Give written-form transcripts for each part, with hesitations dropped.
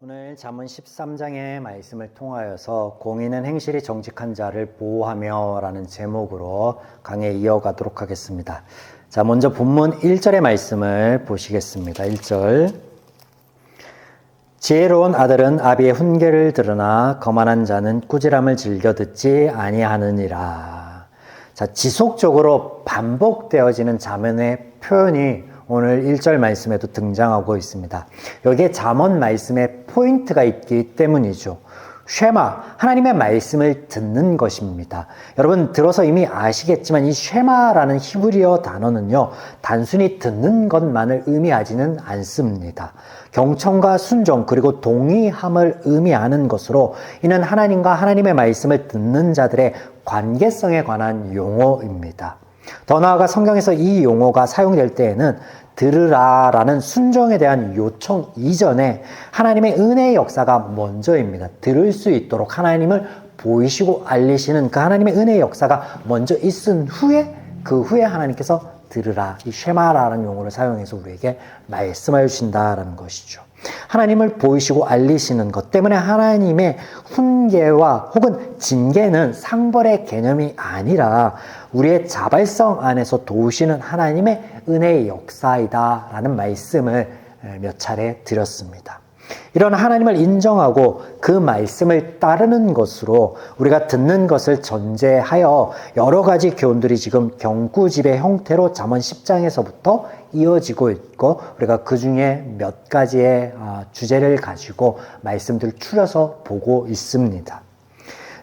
오늘 잠언 13장의 말씀을 통하여서 공의는 행실이 정직한 자를 보호하며 라는 제목으로 강해 이어가도록 하겠습니다. 자, 먼저 본문 1절의 말씀을 보시겠습니다. 1절. 지혜로운 아들은 아비의 훈계를 들으나 거만한 자는 꾸지람을 즐겨 듣지 아니하느니라. 자, 지속적으로 반복되어지는 잠언의 표현이 오늘 1절 말씀에도 등장하고 있습니다. 여기에 잠언 말씀에 포인트가 있기 때문이죠. 쉐마, 하나님의 말씀을 듣는 것입니다. 여러분 들어서 이미 아시겠지만 이 쉐마라는 히브리어 단어는요, 단순히 듣는 것만을 의미하지는 않습니다. 경청과 순종 그리고 동의함을 의미하는 것으로 이는 하나님과 하나님의 말씀을 듣는 자들의 관계성에 관한 용어입니다. 더 나아가 성경에서 이 용어가 사용될 때에는 들으라라는 순종에 대한 요청 이전에 하나님의 은혜의 역사가 먼저입니다. 들을 수 있도록 하나님을 보이시고 알리시는 그 하나님의 은혜의 역사가 먼저 있은 후에 그 후에 하나님께서 들으라, 이 쉐마라는 용어를 사용해서 우리에게 말씀하여 주신다라는 것이죠. 하나님을 보이시고 알리시는 것 때문에 하나님의 훈계와 혹은 징계는 상벌의 개념이 아니라 우리의 자발성 안에서 도우시는 하나님의 은혜의 역사이다라는 말씀을 몇 차례 드렸습니다. 이런 하나님을 인정하고 그 말씀을 따르는 것으로 우리가 듣는 것을 전제하여 여러 가지 교훈들이 지금 경구집의 형태로 잠언 10장에서부터 이어지고 있고 우리가 그 중에 몇 가지의 주제를 가지고 말씀들을 추려서 보고 있습니다.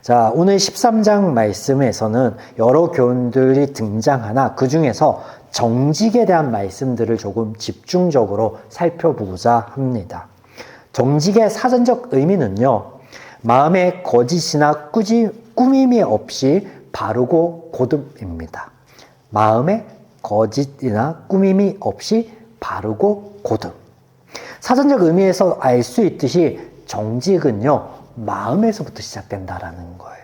자, 오늘 13장 말씀에서는 여러 교훈들이 등장하나 그 중에서 정직에 대한 말씀들을 조금 집중적으로 살펴보고자 합니다. 정직의 사전적 의미는요, 마음에 거짓이나 꾸밈이 없이 바르고 고듬입니다. 마음에 거짓이나 꾸밈이 없이 바르고 고듬. 사전적 의미에서 알 수 있듯이 정직은요, 마음에서부터 시작된다라는 거예요.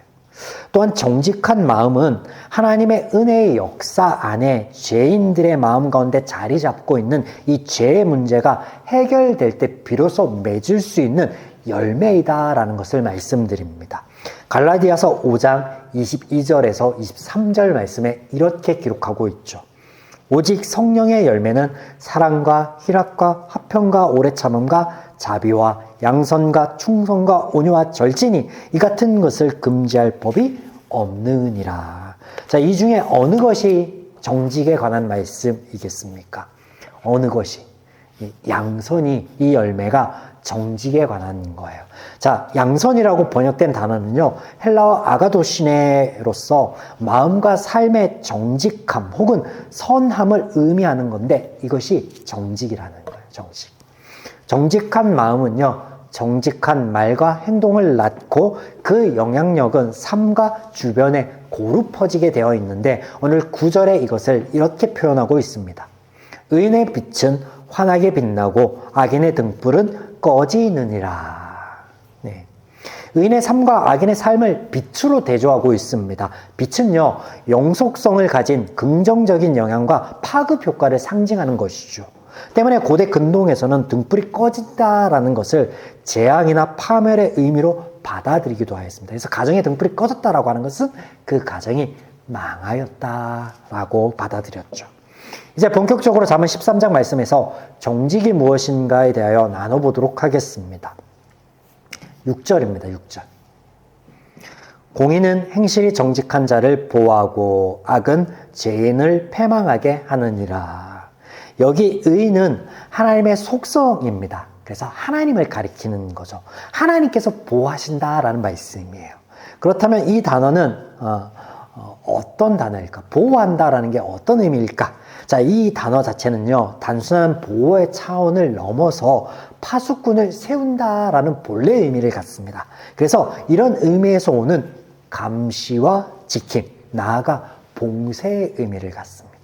또한 정직한 마음은 하나님의 은혜의 역사 안에 죄인들의 마음 가운데 자리 잡고 있는 이 죄의 문제가 해결될 때 비로소 맺을 수 있는 열매이다라는 것을 말씀드립니다. 갈라디아서 5장 22절에서 23절 말씀에 이렇게 기록하고 있죠. 오직 성령의 열매는 사랑과 희락과 화평과 오래 참음과 자비와 양선과 충성과 온유와 절제니 이 같은 것을 금지할 법이 없느니라. 자, 이 중에 어느 것이 정직에 관한 말씀이겠습니까? 어느 것이? 양선이, 이 열매가 정직에 관한 거예요. 자, 양선이라고 번역된 단어는요, 헬라어 아가도시네로서 마음과 삶의 정직함 혹은 선함을 의미하는 건데 이것이 정직이라는 거예요. 정직한 마음은요, 정직한 말과 행동을 낳고 그 영향력은 삶과 주변에 고루 퍼지게 되어 있는데 오늘 9절에 이것을 이렇게 표현하고 있습니다. 의인의 빛은 환하게 빛나고 악인의 등불은 꺼지느니라. 네. 의인의 삶과 악인의 삶을 빛으로 대조하고 있습니다. 빛은요, 영속성을 가진 긍정적인 영향과 파급 효과를 상징하는 것이죠. 때문에 고대 근동에서는 등불이 꺼진다라는 것을 재앙이나 파멸의 의미로 받아들이기도 하였습니다. 그래서 가정의 등불이 꺼졌다라고 하는 것은 그 가정이 망하였다라고 받아들였죠. 이제 본격적으로 잠언 13장 말씀에서 정직이 무엇인가에 대하여 나눠보도록 하겠습니다. 6절입니다. 6절. 공의는 행실이 정직한 자를 보호하고 악은 죄인을 패망하게 하느니라. 여기 의는 하나님의 속성입니다. 그래서 하나님을 가리키는 거죠. 하나님께서 보호하신다라는 말씀이에요. 그렇다면 이 단어는 어떤 단어일까? 보호한다라는 게 어떤 의미일까? 자, 이 단어 자체는요, 단순한 보호의 차원을 넘어서 파수꾼을 세운다라는 본래 의미를 갖습니다. 그래서 이런 의미에서 오는 감시와 지킴, 나아가 봉쇄의 의미를 갖습니다.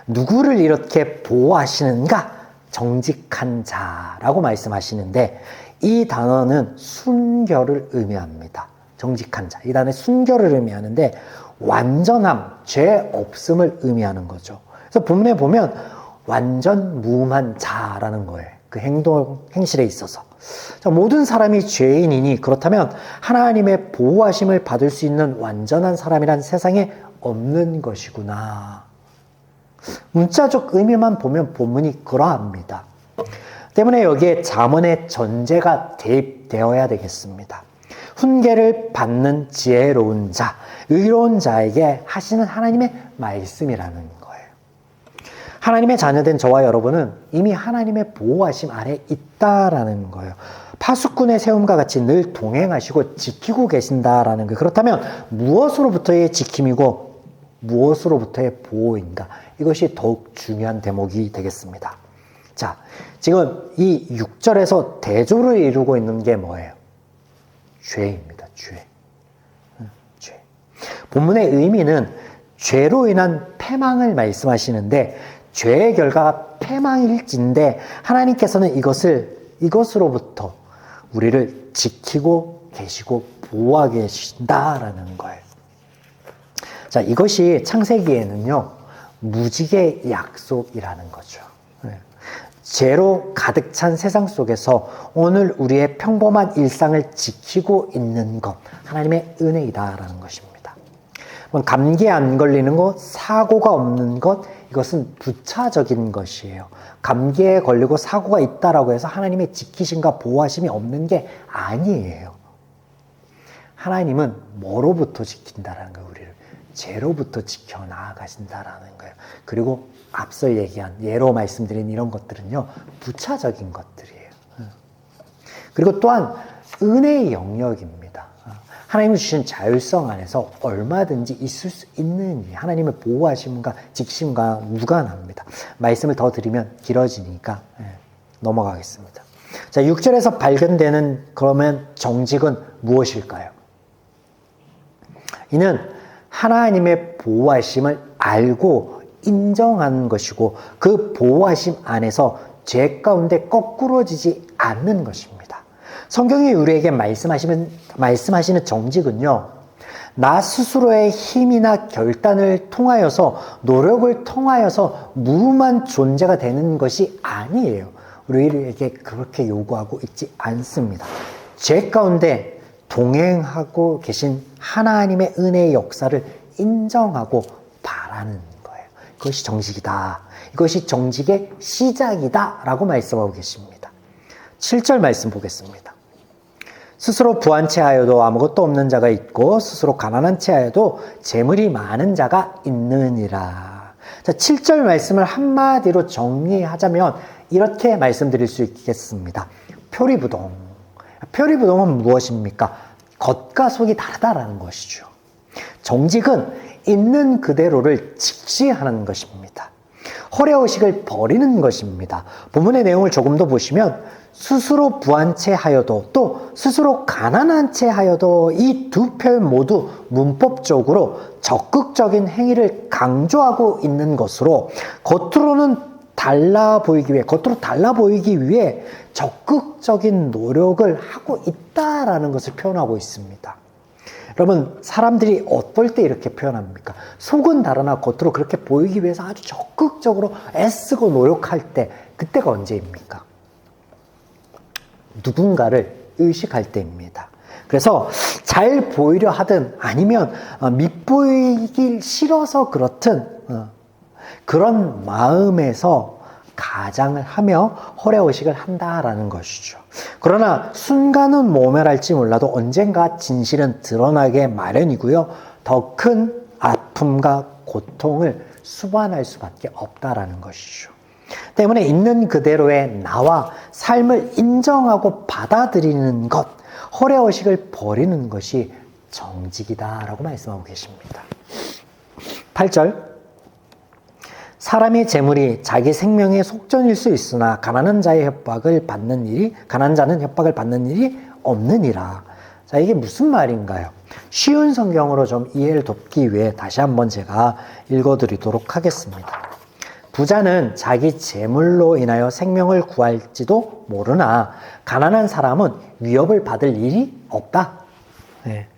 누구를 이렇게 보호하시는가? 정직한 자라고 말씀하시는데 이 단어는 순결을 의미합니다. 정직한 자. 이 단어는 순결을 의미하는데 완전함, 죄 없음을 의미하는 거죠. 그래서 본문에 보면 완전 무음한 자라는 거예요. 그 행실에 있어서. 자, 모든 사람이 죄인이니 그렇다면 하나님의 보호하심을 받을 수 있는 완전한 사람이란 세상에 없는 것이구나. 문자적 의미만 보면 본문이 그러합니다. 때문에 여기에 잠언의 전제가 대입되어야 되겠습니다. 훈계를 받는 지혜로운 자, 의로운 자에게 하시는 하나님의 말씀이라는 거예요. 하나님의 자녀된 저와 여러분은 이미 하나님의 보호하심 아래 있다라는 거예요. 파수꾼의 세움과 같이 늘 동행하시고 지키고 계신다라는 거예요. 그렇다면 무엇으로부터의 지킴이고 무엇으로부터의 보호인가? 이것이 더욱 중요한 대목이 되겠습니다. 자, 지금 이 6절에서 대조를 이루고 있는 게 뭐예요? 죄입니다. 죄. 본문의 의미는 죄로 인한 패망을 말씀하시는데 죄의 결과가 패망일진데 하나님께서는 이것으로부터 우리를 지키고 계시고 보호하고 계신다라는 거예요. 자, 이것이 창세기에는요, 무지개 약속이라는 거죠. 죄로 가득 찬 세상 속에서 오늘 우리의 평범한 일상을 지키고 있는 것, 하나님의 은혜이다라는 것입니다. 감기에 안 걸리는 것, 사고가 없는 것, 이것은 부차적인 것이에요. 감기에 걸리고 사고가 있다라고 해서 하나님의 지키심과 보호하심이 없는 게 아니에요. 하나님은 뭐로부터 지킨다라는 거예요, 우리를. 죄로부터 지켜나가신다라는 거예요. 그리고 앞서 얘기한 예로 말씀드린 이런 것들은요, 부차적인 것들이에요. 그리고 또한 은혜의 영역입니다. 하나님이 주신 자율성 안에서 얼마든지 있을 수 있는 하나님의 보호하심과 지키심과 무관합니다. 말씀을 더 드리면 길어지니까 넘어가겠습니다. 자, 6절에서 발견되는 그러면 정직은 무엇일까요? 이는 하나님의 보호하심을 알고 인정하는 것이고 그 보호하심 안에서 죄 가운데 거꾸러지지 않는 것입니다. 성경이 우리에게 말씀하시는 정직은요, 나 스스로의 힘이나 결단을 통하여서 노력을 통하여서 무음한 존재가 되는 것이 아니에요. 우리에게 그렇게 요구하고 있지 않습니다. 죄 가운데 동행하고 계신 하나님의 은혜의 역사를 인정하고 바라는 거예요. 그것이 정직이다. 이것이 정직의 시작이다 라고 말씀하고 계십니다. 7절 말씀 보겠습니다. 스스로 부한 채 하여도 아무것도 없는 자가 있고 스스로 가난한 채 하여도 재물이 많은 자가 있느니라. 자, 7절 말씀을 한마디로 정리하자면 이렇게 말씀드릴 수 있겠습니다. 표리부동. 표리부동은 무엇입니까? 겉과 속이 다르다라는 것이죠. 정직은 있는 그대로를 직시하는 것입니다. 허례의식을 버리는 것입니다. 본문의 내용을 조금 더 보시면 스스로 부한 채 하여도 또 스스로 가난한 채 하여도 이 두 표현 모두 문법적으로 적극적인 행위를 강조하고 있는 것으로 겉으로 달라 보이기 위해 적극적인 노력을 하고 있다라는 것을 표현하고 있습니다. 여러분, 사람들이 어떨 때 이렇게 표현합니까? 속은 다르나 겉으로 그렇게 보이기 위해서 아주 적극적으로 애쓰고 노력할 때, 그때가 언제입니까? 누군가를 의식할 때입니다. 그래서 잘 보이려 하든 아니면 밉보이기 싫어서 그렇든 그런 마음에서 가장을 하며 허례의식을 한다라는 것이죠. 그러나 순간은 모멸할지 몰라도 언젠가 진실은 드러나게 마련이고요. 더 큰 아픔과 고통을 수반할 수밖에 없다라는 것이죠. 때문에 있는 그대로의 나와 삶을 인정하고 받아들이는 것, 허례의식을 버리는 것이 정직이다라고 말씀하고 계십니다. 8절 사람의 재물이 자기 생명의 속전일 수 있으나 가난한 자는 협박을 받는 일이 없느니라. 자, 이게 무슨 말인가요? 쉬운 성경으로 좀 이해를 돕기 위해 다시 한번 제가 읽어드리도록 하겠습니다. 부자는 자기 재물로 인하여 생명을 구할지도 모르나 가난한 사람은 위협을 받을 일이 없다. 네.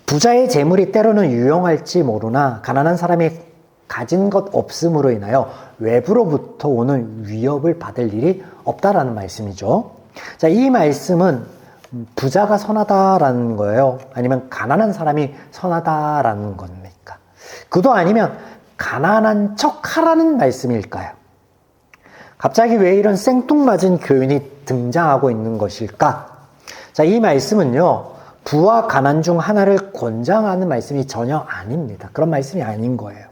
부자의 재물이 때로는 유용할지 모르나 가난한 사람이 가진 것 없음으로 인하여 외부로부터 오는 위협을 받을 일이 없다라는 말씀이죠. 자, 이 말씀은 부자가 선하다라는 거예요? 아니면 가난한 사람이 선하다라는 겁니까? 그도 아니면 가난한 척 하라는 말씀일까요? 갑자기 왜 이런 생뚱맞은 교훈이 등장하고 있는 것일까? 자, 이 말씀은요, 부와 가난 중 하나를 권장하는 말씀이 전혀 아닙니다. 그런 말씀이 아닌 거예요.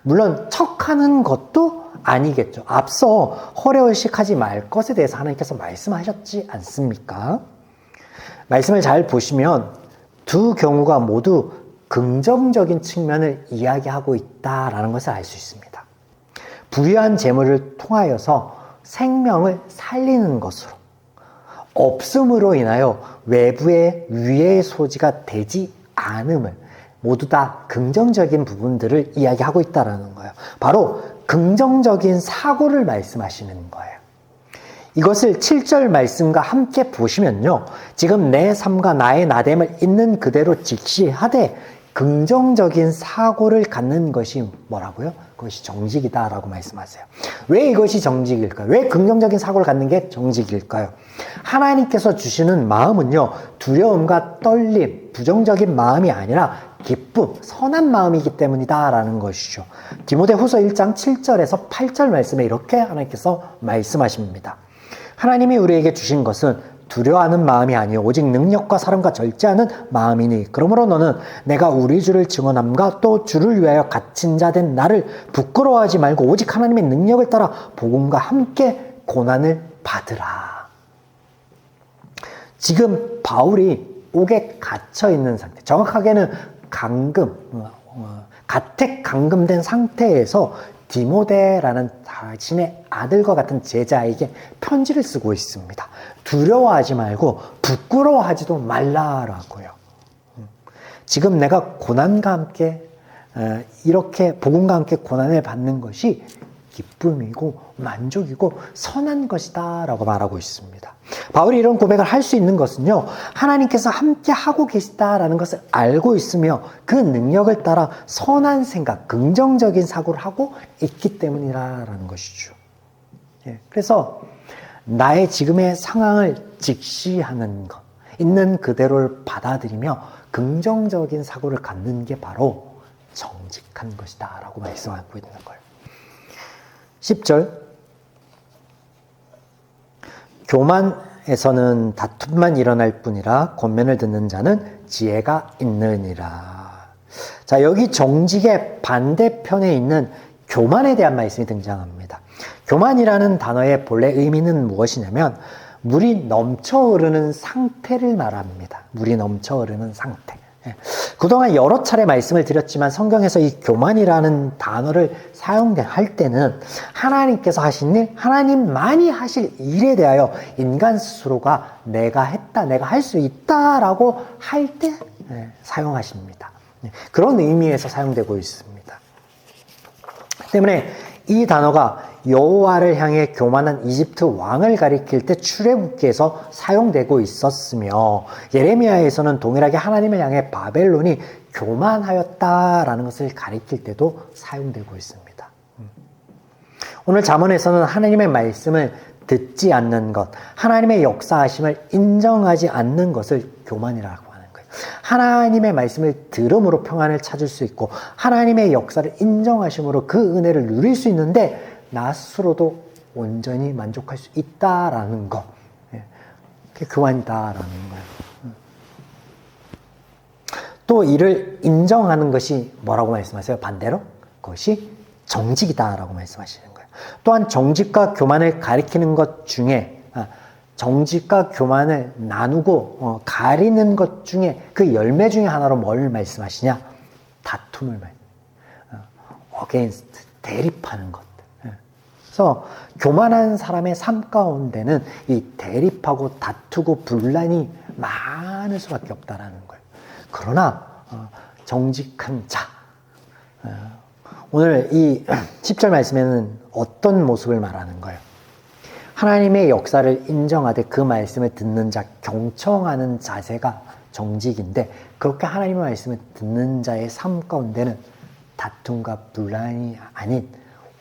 물론 척하는 것도 아니겠죠. 앞서 허례허식하지 말 것에 대해서 하나님께서 말씀하셨지 않습니까? 말씀을 잘 보시면 두 경우가 모두 긍정적인 측면을 이야기하고 있다라는 것을 알 수 있습니다. 부유한 재물을 통하여서 생명을 살리는 것으로, 없음으로 인하여 외부의 위해의 소지가 되지 않음을, 모두 다 긍정적인 부분들을 이야기하고 있다는 거예요. 바로 긍정적인 사고를 말씀하시는 거예요. 이것을 7절 말씀과 함께 보시면요, 지금 내 삶과 나의 나됨을 있는 그대로 직시하되 긍정적인 사고를 갖는 것이 뭐라고요? 그것이 정직이다라고 말씀하세요. 왜 이것이 정직일까요? 왜 긍정적인 사고를 갖는 게 정직일까요? 하나님께서 주시는 마음은요, 두려움과 떨림, 부정적인 마음이 아니라 기쁨, 선한 마음이기 때문이다라는 것이죠. 디모데후서 1장 7절에서 8절 말씀에 이렇게 하나님께서 말씀하십니다. 하나님이 우리에게 주신 것은 두려워하는 마음이 아니요 오직 능력과 사랑과 절제하는 마음이니 그러므로 너는 내가 우리 주를 증언함과 또 주를 위하여 갇힌 자 된 나를 부끄러워하지 말고 오직 하나님의 능력을 따라 복음과 함께 고난을 받으라. 지금 바울이 옥에 갇혀 있는 상태, 정확하게는 가택 감금된 상태에서 디모데라는 자신의 아들과 같은 제자에게 편지를 쓰고 있습니다. 두려워하지 말고 부끄러워하지도 말라라고요. 지금 내가 고난과 함께 이렇게 복음과 함께 고난을 받는 것이 기쁨이고 만족이고 선한 것이다 라고 말하고 있습니다. 바울이 이런 고백을 할 수 있는 것은요, 하나님께서 함께 하고 계시다라는 것을 알고 있으며 그 능력을 따라 선한 생각, 긍정적인 사고를 하고 있기 때문이라는 것이죠. 그래서 나의 지금의 상황을 직시하는 것, 있는 그대로를 받아들이며 긍정적인 사고를 갖는 게 바로 정직한 것이다 라고 말씀하고 있는 거예요. 10절, 교만에서는 다툼만 일어날 뿐이라 권면을 듣는 자는 지혜가 있느니라. 자, 여기 정직의 반대편에 있는 교만에 대한 말씀이 등장합니다. 교만이라는 단어의 본래 의미는 무엇이냐면 물이 넘쳐 흐르는 상태를 말합니다. 물이 넘쳐 흐르는 상태. 그동안 여러 차례 말씀을 드렸지만 성경에서 이 교만이라는 단어를 사용할 때는 하나님께서 하신 일, 하나님만이 하실 일에 대하여 인간 스스로가 내가 했다, 내가 할 수 있다라고 할 때 사용하십니다. 그런 의미에서 사용되고 있습니다. 때문에 이 단어가 여호와를 향해 교만한 이집트 왕을 가리킬 때 출애굽기에서 사용되고 있었으며 예레미야에서는 동일하게 하나님을 향해 바벨론이 교만하였다라는 것을 가리킬 때도 사용되고 있습니다. 오늘 잠언에서는 하나님의 말씀을 듣지 않는 것, 하나님의 역사하심을 인정하지 않는 것을 교만이라고 하는 거예요. 하나님의 말씀을 들음으로 평안을 찾을 수 있고 하나님의 역사를 인정하심으로 그 은혜를 누릴 수 있는데 나 스스로도 온전히 만족할 수 있다라는 것, 그게 교만이다라는 거예요. 또 이를 인정하는 것이 뭐라고 말씀하세요? 반대로 그것이 정직이다라고 말씀하시는 거예요. 또한 정직과 교만을 가리키는 것 중에 정직과 교만을 나누고 가리는 것 중에 그 열매 중에 하나로 뭘 말씀하시냐? 다툼을 against, 대립하는 것. 그래서 교만한 사람의 삶 가운데는 이 대립하고 다투고 분란이 많을 수밖에 없다라는 거예요. 그러나 정직한 자, 오늘 이 10절 말씀에는 어떤 모습을 말하는 거예요? 하나님의 역사를 인정하되 그 말씀을 듣는 자, 경청하는 자세가 정직인데 그렇게 하나님의 말씀을 듣는 자의 삶 가운데는 다툼과 분란이 아닌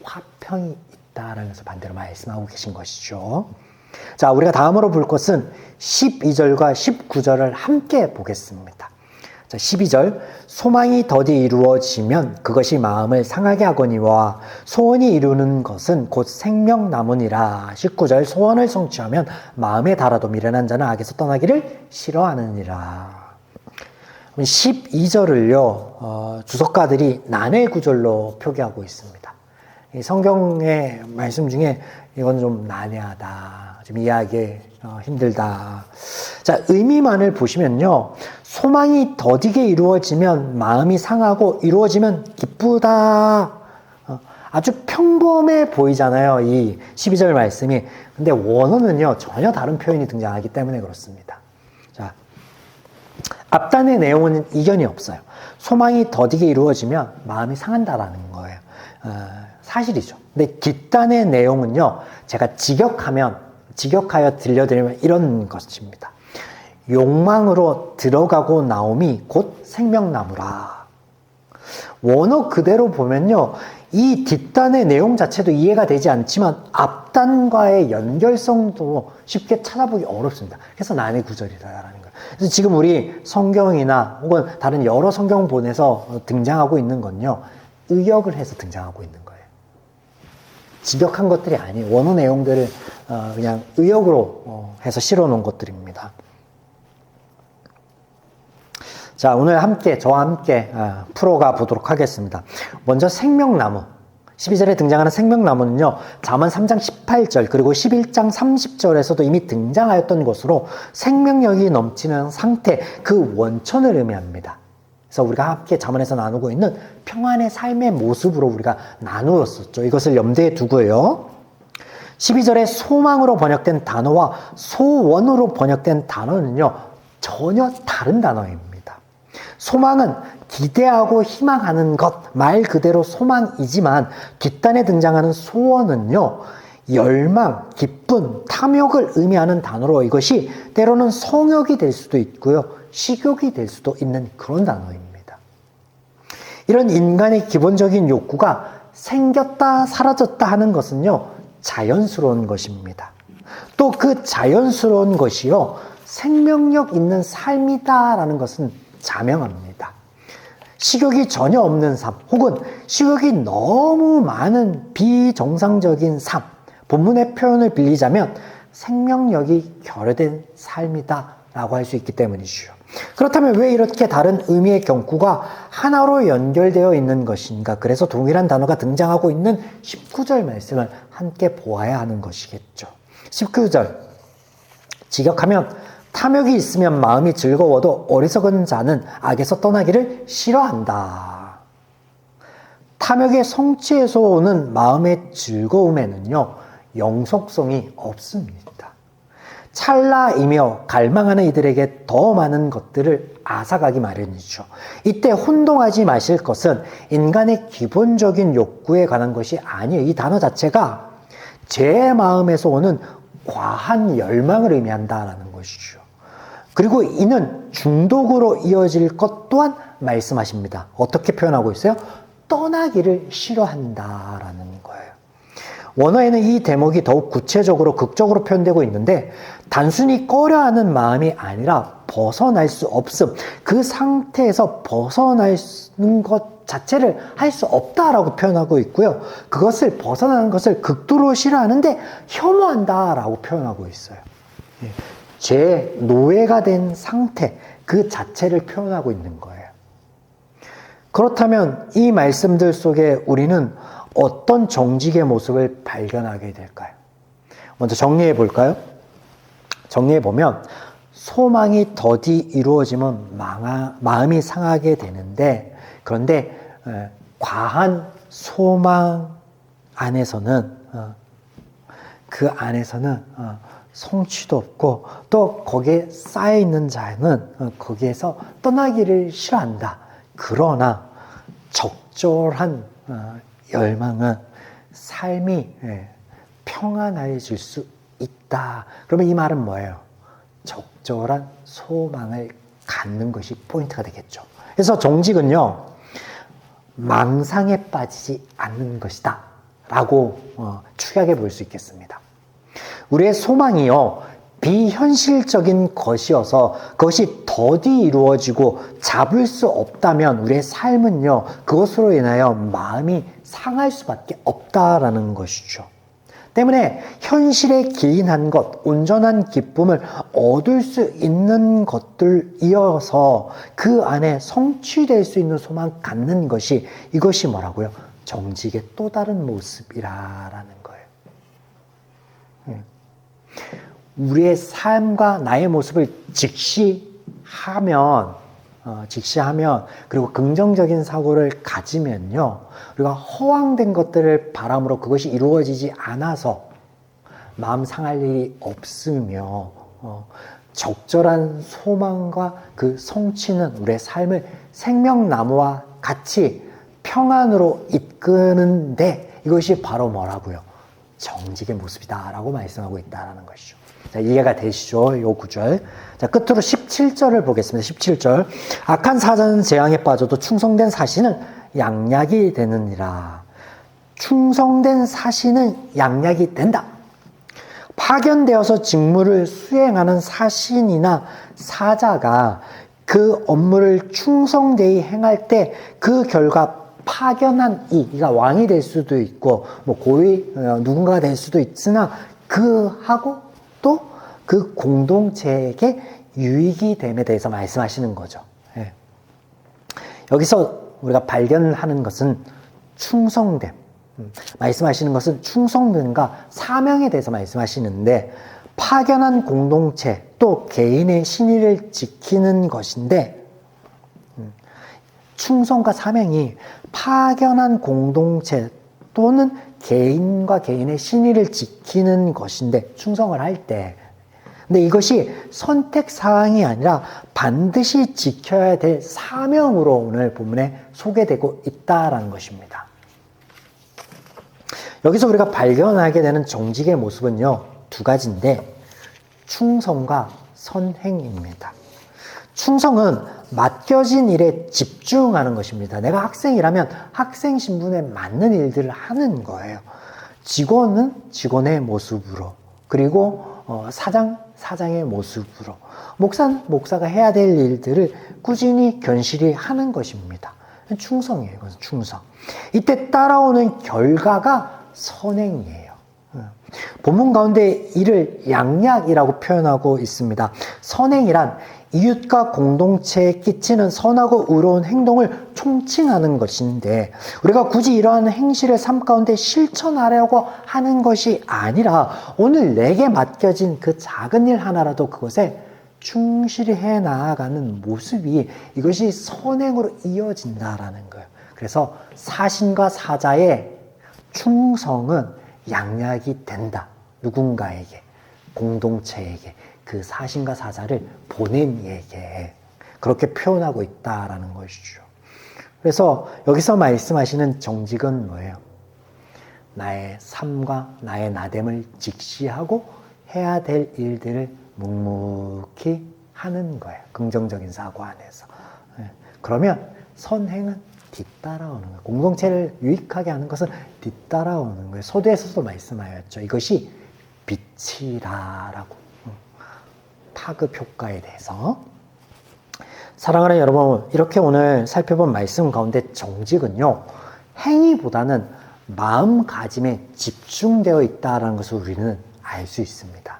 화평이 있다라면서 반대로 말씀하고 계신 것이죠. 자, 우리가 다음으로 볼 것은 12절과 19절을 함께 보겠습니다. 자, 12절, 소망이 더디 이루어지면 그것이 마음을 상하게 하거니와 소원이 이루는 것은 곧 생명나무니라. 19절, 소원을 성취하면 마음에 달아도 미련한 자는 악에서 떠나기를 싫어하느니라. 12절을요, 주석가들이 난해 구절로 표기하고 있습니다. 이 성경의 말씀 중에 이건 좀 난해하다, 좀 이해하기 힘들다. 자, 의미만을 보시면요, 소망이 더디게 이루어지면 마음이 상하고 이루어지면 기쁘다. 아주 평범해 보이잖아요, 이 12절 말씀이. 근데 원어는요, 전혀 다른 표현이 등장하기 때문에 그렇습니다. 자, 앞단의 내용은 이견이 없어요. 소망이 더디게 이루어지면 마음이 상한다라는 거예요. 사실이죠. 근데 뒷단의 내용은요, 제가 직역하여 들려드리면 이런 것입니다. 욕망으로 들어가고 나옴이 곧 생명나무라. 원어 그대로 보면요, 이 뒷단의 내용 자체도 이해가 되지 않지만 앞단과의 연결성도 쉽게 찾아보기 어렵습니다. 그래서 난해 구절이다라는 거예요. 그래서 지금 우리 성경이나 혹은 다른 여러 성경본에서 등장하고 있는 건요, 의역을 해서 등장하고 있는 거예요. 직역한 것들이 아니에요. 원어 내용들을 그냥 의역으로 해서 실어놓은 것들입니다. 자, 오늘 저와 함께 풀어가 보도록 하겠습니다. 먼저 생명나무. 12절에 등장하는 생명나무는요, 잠언 3장 18절 그리고 11장 30절에서도 이미 등장하였던 것으로 생명력이 넘치는 상태, 그 원천을 의미합니다. 그래서 우리가 함께 잠언에서 나누고 있는 평안의 삶의 모습으로 우리가 나누었었죠. 이것을 염두에 두고요. 12절에 소망으로 번역된 단어와 소원으로 번역된 단어는요, 전혀 다른 단어입니다. 소망은 기대하고 희망하는 것, 말 그대로 소망이지만 뒷단에 등장하는 소원은요, 열망, 기쁨, 탐욕을 의미하는 단어로 이것이 때로는 성욕이 될 수도 있고요, 식욕이 될 수도 있는 그런 단어입니다. 이런 인간의 기본적인 욕구가 생겼다 사라졌다 하는 것은요, 자연스러운 것입니다. 또 그 자연스러운 것이요, 생명력 있는 삶이다라는 것은 자명합니다. 식욕이 전혀 없는 삶, 혹은 식욕이 너무 많은 비정상적인 삶, 본문의 표현을 빌리자면 생명력이 결여된 삶이다라고 할 수 있기 때문이죠. 그렇다면 왜 이렇게 다른 의미의 경구가 하나로 연결되어 있는 것인가? 그래서 동일한 단어가 등장하고 있는 19절 말씀을 함께 보아야 하는 것이겠죠. 19절, 직역하면 탐욕이 있으면 마음이 즐거워도 어리석은 자는 악에서 떠나기를 싫어한다. 탐욕의 성취에서 오는 마음의 즐거움에는요, 영속성이 없습니다. 찰나이며 갈망하는 이들에게 더 많은 것들을 앗아가기 마련이죠. 이때 혼동하지 마실 것은 인간의 기본적인 욕구에 관한 것이 아니에요. 이 단어 자체가 제 마음에서 오는 과한 열망을 의미한다라는 것이죠. 그리고 이는 중독으로 이어질 것 또한 말씀하십니다. 어떻게 표현하고 있어요? 떠나기를 싫어한다라는 거예요. 원어에는 이 대목이 더욱 구체적으로 극적으로 표현되고 있는데, 단순히 꺼려하는 마음이 아니라 벗어날 수 없음, 그 상태에서 벗어나는 것 자체를 할 수 없다라고 표현하고 있고요, 그것을 벗어나는 것을 극도로 싫어하는데 혐오한다라고 표현하고 있어요. 제 노예가 된 상태, 그 자체를 표현하고 있는 거예요. 그렇다면 이 말씀들 속에 우리는 어떤 정직의 모습을 발견하게 될까요? 먼저 정리해 볼까요? 정리해 보면, 소망이 더디 이루어지면 마음이 상하게 되는데, 그런데 과한 소망 안에서는 그 안에서는 성취도 없고, 또 거기에 쌓여있는 자는 거기에서 떠나기를 싫어한다. 그러나 적절한 열망은 삶이 평안해질 수 있다. 그러면 이 말은 뭐예요? 적절한 소망을 갖는 것이 포인트가 되겠죠. 그래서 정직은요, 망상에 빠지지 않는 것이다 라고 축약해 볼 수 있겠습니다. 우리의 소망이요, 비현실적인 것이어서 그것이 더디 이루어지고 잡을 수 없다면 우리의 삶은요, 그것으로 인하여 마음이 상할 수밖에 없다라는 것이죠. 때문에 현실에 기인한 것, 온전한 기쁨을 얻을 수 있는 것들이어서 그 안에 성취될 수 있는 소망을 갖는 것이, 이것이 뭐라고요? 정직의 또 다른 모습이라는 거예요. 우리의 삶과 나의 모습을 직시하면, 그리고 긍정적인 사고를 가지면요, 우리가 허황된 것들을 바람으로 그것이 이루어지지 않아서 마음 상할 일이 없으며, 적절한 소망과 그 성취는 우리의 삶을 생명나무와 같이 평안으로 이끄는데, 이것이 바로 뭐라고요? 정직의 모습이다라고 말씀하고 있다는 것이죠. 자, 이해가 되시죠? 요 구절. 자, 끝으로 17절을 보겠습니다. 17절. 악한 사자는 재앙에 빠져도 충성된 사신은 양약이 되느니라. 충성된 사신은 양약이 된다. 파견되어서 직무를 수행하는 사신이나 사자가 그 업무를 충성되이 행할 때 그 결과 파견한 이가 왕이 될 수도 있고, 뭐 고위 누군가가 될 수도 있으나 그하고 또 그 공동체에게 유익이 됨에 대해서 말씀하시는 거죠. 예. 여기서 우리가 발견하는 것은 충성됨. 말씀하시는 것은 충성됨과 사명에 대해서 말씀하시는데, 파견한 공동체 또 개인의 신의를 지키는 것인데, 충성과 사명이 파견한 공동체 또는 개인과 개인의 신의를 지키는 것인데, 충성을 할 때, 근데 이것이 선택사항이 아니라 반드시 지켜야 될 사명으로 오늘 본문에 소개되고 있다라는 것입니다. 여기서 우리가 발견하게 되는 정직의 모습은요, 두 가지인데, 충성과 선행입니다. 충성은 맡겨진 일에 집중하는 것입니다. 내가 학생이라면 학생 신분에 맞는 일들을 하는 거예요. 직원은 직원의 모습으로, 그리고 사장의 모습으로, 목사는 목사가 해야 될 일들을 꾸준히 견실히 하는 것입니다. 충성이에요. 그것은 충성. 이때 따라오는 결과가 선행이에요. 본문 가운데 이를 양약이라고 표현하고 있습니다. 선행이란 이웃과 공동체에 끼치는 선하고 의로운 행동을 총칭하는 것인데, 우리가 굳이 이러한 행실을 삶 가운데 실천하려고 하는 것이 아니라 오늘 내게 맡겨진 그 작은 일 하나라도 그것에 충실히 해 나아가는 모습이, 이것이 선행으로 이어진다라는 거예요. 그래서 사신과 사자의 충성은 양약이 된다. 누군가에게, 공동체에게, 그 사신과 사자를 보낸 이에게 그렇게 표현하고 있다라는 것이죠. 그래서 여기서 말씀하시는 정직은 뭐예요? 나의 삶과 나의 나됨을 직시하고 해야 될 일들을 묵묵히 하는 거예요. 긍정적인 사고 안에서. 그러면 선행은 뒤따라오는 거예요. 공동체를 유익하게 하는 것은 뒤따라오는 거예요. 소도에서도 말씀하였죠. 이것이 빛이라라고. 파급 효과에 대해서. 사랑하는 여러분, 이렇게 오늘 살펴본 말씀 가운데 정직은요, 행위보다는 마음가짐에 집중되어 있다는 것을 우리는 알 수 있습니다.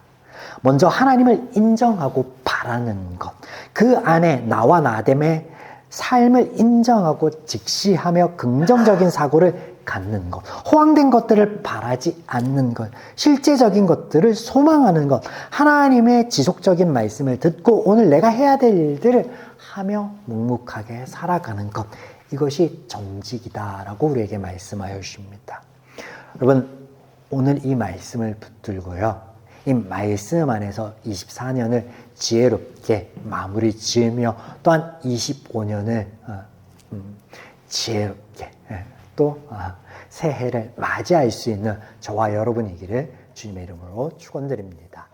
먼저 하나님을 인정하고 바라는 것, 그 안에 나와 나됨의 삶을 인정하고 직시하며 긍정적인 사고를 갖는 것, 허황된 것들을 바라지 않는 것, 실제적인 것들을 소망하는 것, 하나님의 지속적인 말씀을 듣고 오늘 내가 해야 될 일들을 하며 묵묵하게 살아가는 것, 이것이 정직이다라고 우리에게 말씀하여 주십니다. 여러분, 오늘 이 말씀을 붙들고요, 이 말씀 안에서 24년을 지혜롭게 마무리 지으며 또한 25년을 지혜롭게 또 새해를 맞이할 수 있는 저와 여러분이기를 주님의 이름으로 축원드립니다.